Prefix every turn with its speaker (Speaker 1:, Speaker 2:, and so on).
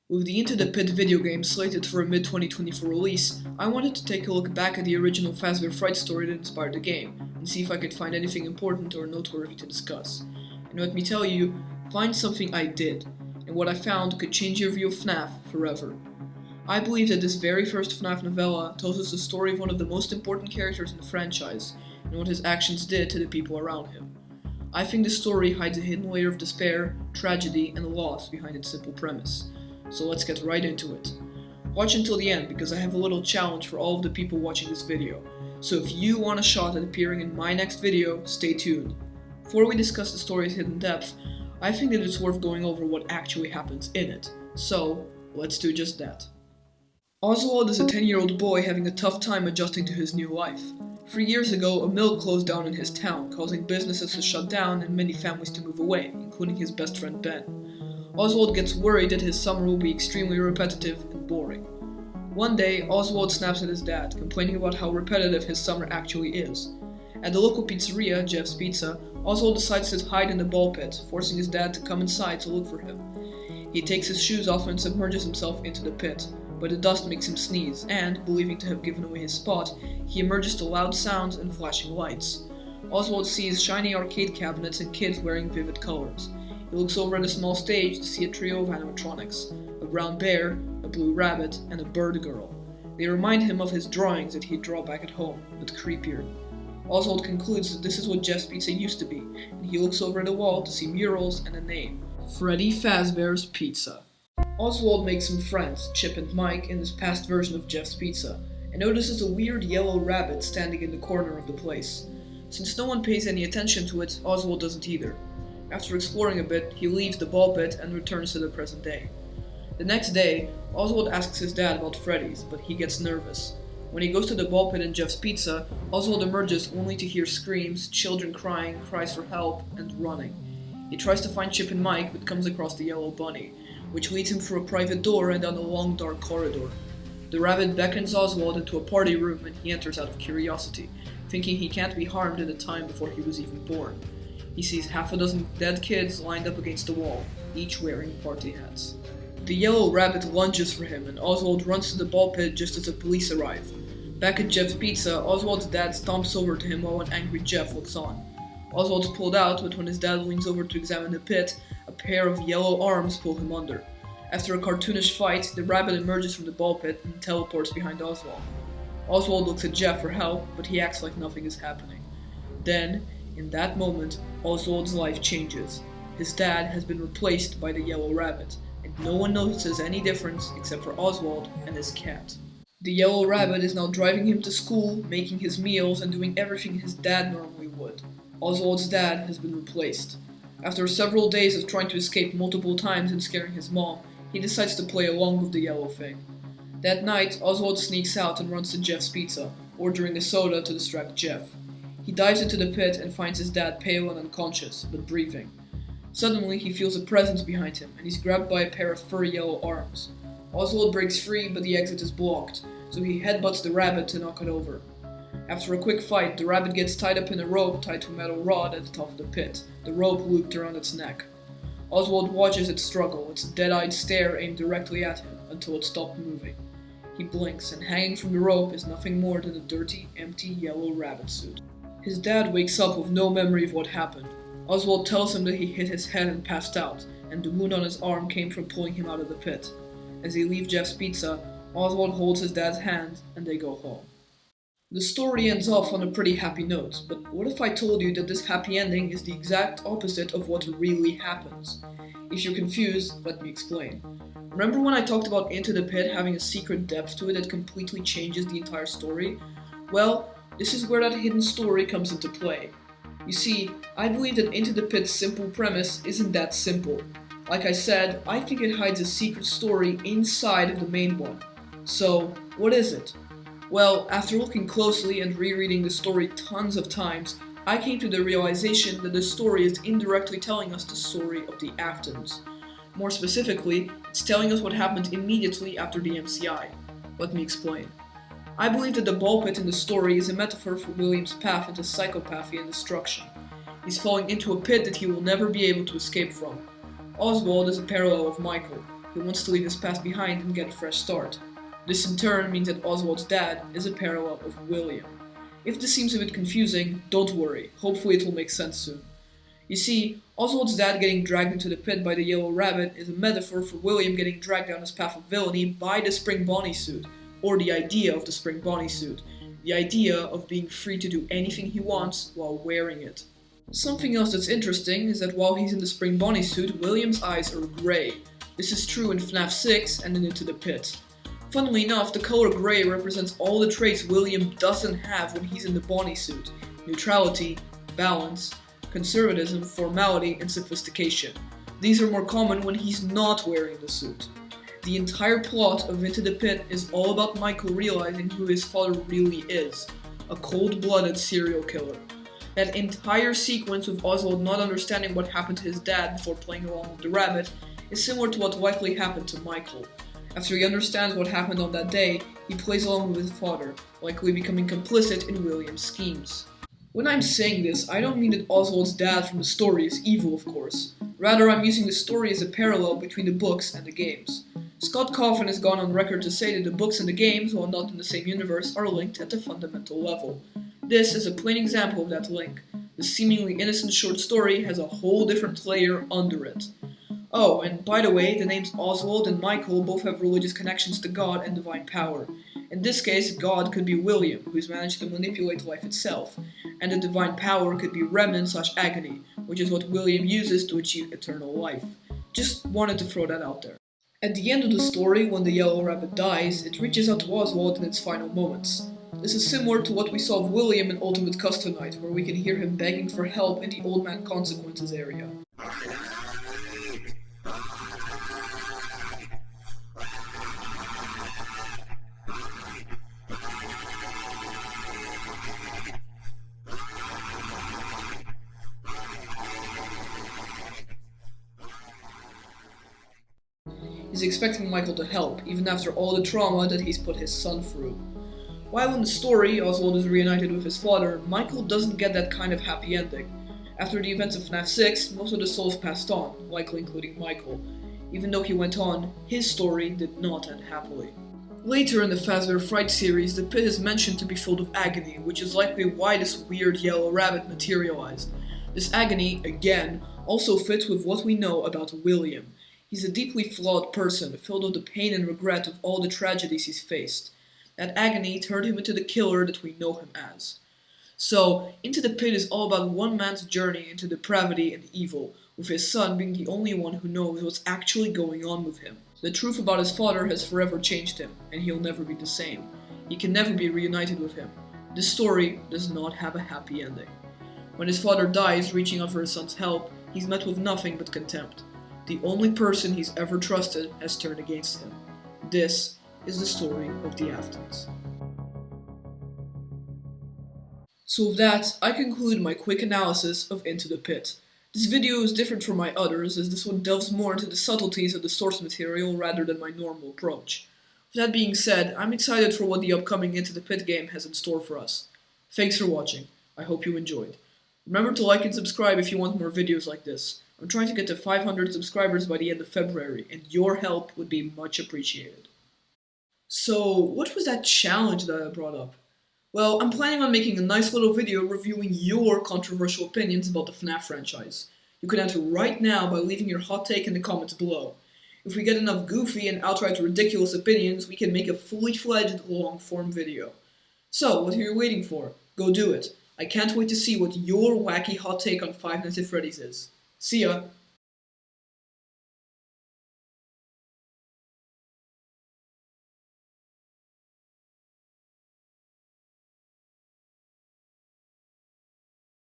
Speaker 1: With the Into the Pit video game slated for a mid-2024 release, I wanted to take a look back at the original Fazbear Fright story that inspired the game, and see if I could find anything important or noteworthy to discuss. And let me tell you, find something I did, and what I found could change your view of FNAF forever. I believe that this very first FNAF novella tells us the story of one of the most important characters in the franchise, and what his actions did to the people around him. I think this story hides a hidden layer of despair, tragedy, and loss behind its simple premise. So let's get right into it. Watch until the end because I have a little challenge for all of the people watching this video. So if you want a shot at appearing in my next video, stay tuned. Before we discuss the story's hidden depth, I think that it's worth going over what actually happens in it. So let's do just that. Oswald is a 10-year-old boy having a tough time adjusting to his new life. 3 years ago, a mill closed down in his town, causing businesses to shut down and many families to move away, including his best friend Ben. Oswald gets worried that his summer will be extremely repetitive and boring. One day, Oswald snaps at his dad, complaining about how repetitive his summer actually is. At the local pizzeria, Jeff's Pizza, Oswald decides to hide in the ball pit, forcing his dad to come inside to look for him. He takes his shoes off and submerges himself into the pit, but the dust makes him sneeze, and, believing to have given away his spot, he emerges to loud sounds and flashing lights. Oswald sees shiny arcade cabinets and kids wearing vivid colors. He looks over at a small stage to see a trio of animatronics, a brown bear, a blue rabbit, and a bird girl. They remind him of his drawings that he'd draw back at home, but creepier. Oswald concludes that this is what Jeff's Pizza used to be, and he looks over at the wall to see murals and a name: Freddy Fazbear's Pizza. Oswald makes some friends, Chip and Mike, in this past version of Jeff's Pizza, and notices a weird yellow rabbit standing in the corner of the place. Since no one pays any attention to it, Oswald doesn't either. After exploring a bit, he leaves the ball pit and returns to the present day. The next day, Oswald asks his dad about Freddy's, but he gets nervous. When he goes to the ball pit in Jeff's Pizza, Oswald emerges only to hear screams, children crying, cries for help, and running. He tries to find Chip and Mike, but comes across the yellow bunny, which leads him through a private door and down a long dark corridor. The rabbit beckons Oswald into a party room and he enters out of curiosity, thinking he can't be harmed in the time before he was even born. He sees half a dozen dead kids lined up against the wall, each wearing party hats. The yellow rabbit lunges for him and Oswald runs to the ball pit just as the police arrive. Back at Jeff's Pizza, Oswald's dad stomps over to him while an angry Jeff looks on. Oswald's pulled out, but when his dad leans over to examine the pit, a pair of yellow arms pull him under. After a cartoonish fight, the rabbit emerges from the ball pit and teleports behind Oswald. Oswald looks at Jeff for help, but he acts like nothing is happening. Then, in that moment, Oswald's life changes. His dad has been replaced by the yellow rabbit, and no one notices any difference except for Oswald and his cat. The yellow rabbit is now driving him to school, making his meals, and doing everything his dad normally would. Oswald's dad has been replaced. After several days of trying to escape multiple times and scaring his mom, he decides to play along with the yellow thing. That night, Oswald sneaks out and runs to Jeff's Pizza, ordering a soda to distract Jeff. He dives into the pit and finds his dad pale and unconscious, but breathing. Suddenly, he feels a presence behind him, and he's grabbed by a pair of furry yellow arms. Oswald breaks free, but the exit is blocked, so he headbutts the rabbit to knock it over. After a quick fight, the rabbit gets tied up in a rope tied to a metal rod at the top of the pit, the rope looped around its neck. Oswald watches it struggle, its dead-eyed stare aimed directly at him, until it stopped moving. He blinks, and hanging from the rope is nothing more than a dirty, empty yellow rabbit suit. His dad wakes up with no memory of what happened. Oswald tells him that he hit his head and passed out, and the wound on his arm came from pulling him out of the pit. As they leave Jeff's Pizza, Oswald holds his dad's hand, and they go home. The story ends off on a pretty happy note, but what if I told you that this happy ending is the exact opposite of what really happens? If you're confused, let me explain. Remember when I talked about Into the Pit having a secret depth to it that completely changes the entire story? Well, this is where that hidden story comes into play. You see, I believe that Into the Pit's simple premise isn't that simple. Like I said, I think it hides a secret story inside of the main one. So, what is it? Well, after looking closely and rereading the story tons of times, I came to the realization that the story is indirectly telling us the story of the Aftons. More specifically, it's telling us what happened immediately after the MCI. Let me explain. I believe that the ball pit in the story is a metaphor for William's path into psychopathy and destruction. He's falling into a pit that he will never be able to escape from. Oswald is a parallel of Michael, He wants to leave his past behind and get a fresh start. This in turn means that Oswald's dad is a parallel of William. If this seems a bit confusing, don't worry, hopefully it will make sense soon. You see, Oswald's dad getting dragged into the pit by the Yellow Rabbit is a metaphor for William getting dragged down his path of villainy by the Spring Bonnie suit, or the idea of the Spring Bonnie suit, the idea of being free to do anything he wants while wearing it. Something else that's interesting is that while he's in the Spring Bonnie suit, William's eyes are grey. This is true in FNAF 6 and in Into the Pit. Funnily enough, the color grey represents all the traits William doesn't have when he's in the Bonnie suit: neutrality, balance, conservatism, formality, and sophistication. These are more common when he's not wearing the suit. The entire plot of Into the Pit is all about Michael realizing who his father really is: a cold-blooded serial killer. That entire sequence with Oswald not understanding what happened to his dad before playing along with the rabbit is similar to what likely happened to Michael. After he understands what happened on that day, he plays along with his father, likely becoming complicit in William's schemes. When I'm saying this, I don't mean that Oswald's dad from the story is evil, of course. Rather, I'm using the story as a parallel between the books and the games. Scott Cawthon has gone on record to say that the books and the games, while not in the same universe, are linked at the fundamental level. This is a plain example of that link. The seemingly innocent short story has a whole different layer under it. Oh, and by the way, the names Oswald and Michael both have religious connections to God and divine power. In this case, God could be William, who's managed to manipulate life itself, and the divine power could be Remnant/Agony, which is what William uses to achieve eternal life. Just wanted to throw that out there. At the end of the story, when the Yellow Rabbit dies, it reaches out to Oswald in its final moments. This is similar to what we saw of William in Ultimate Custom Night, where we can hear him begging for help in the Old Man Consequences area. He's expecting Michael to help, even after all the trauma that he's put his son through. While in the story, Oswald is reunited with his father, Michael doesn't get that kind of happy ending. After the events of FNAF 6, most of the souls passed on, likely including Michael. Even though he went on, his story did not end happily. Later in the Fazbear Fright series, the pit is mentioned to be filled with agony, which is likely why this weird yellow rabbit materialized. This agony, again, also fits with what we know about William. He's a deeply flawed person, filled with the pain and regret of all the tragedies he's faced. That agony turned him into the killer that we know him as. So, Into the Pit is all about one man's journey into depravity and evil, with his son being the only one who knows what's actually going on with him. The truth about his father has forever changed him, and he'll never be the same. He can never be reunited with him. This story does not have a happy ending. When his father dies, reaching out for his son's help, he's met with nothing but contempt. The only person he's ever trusted has turned against him. This is the story of the Aftons. So with that, I conclude my quick analysis of Into the Pit. This video is different from my others, as this one delves more into the subtleties of the source material rather than my normal approach. With that being said, I'm excited for what the upcoming Into the Pit game has in store for us. Thanks for watching. I hope you enjoyed. Remember to like and subscribe if you want more videos like this. I'm trying to get to 500 subscribers by the end of February, and your help would be much appreciated. So, what was that challenge that I brought up? Well, I'm planning on making a nice little video reviewing your controversial opinions about the FNAF franchise. You can enter right now by leaving your hot take in the comments below. If we get enough goofy and outright ridiculous opinions, we can make a fully fledged long-form video. So, what are you waiting for? Go do it. I can't wait to see what your wacky hot take on Five Nights at Freddy's is. See ya!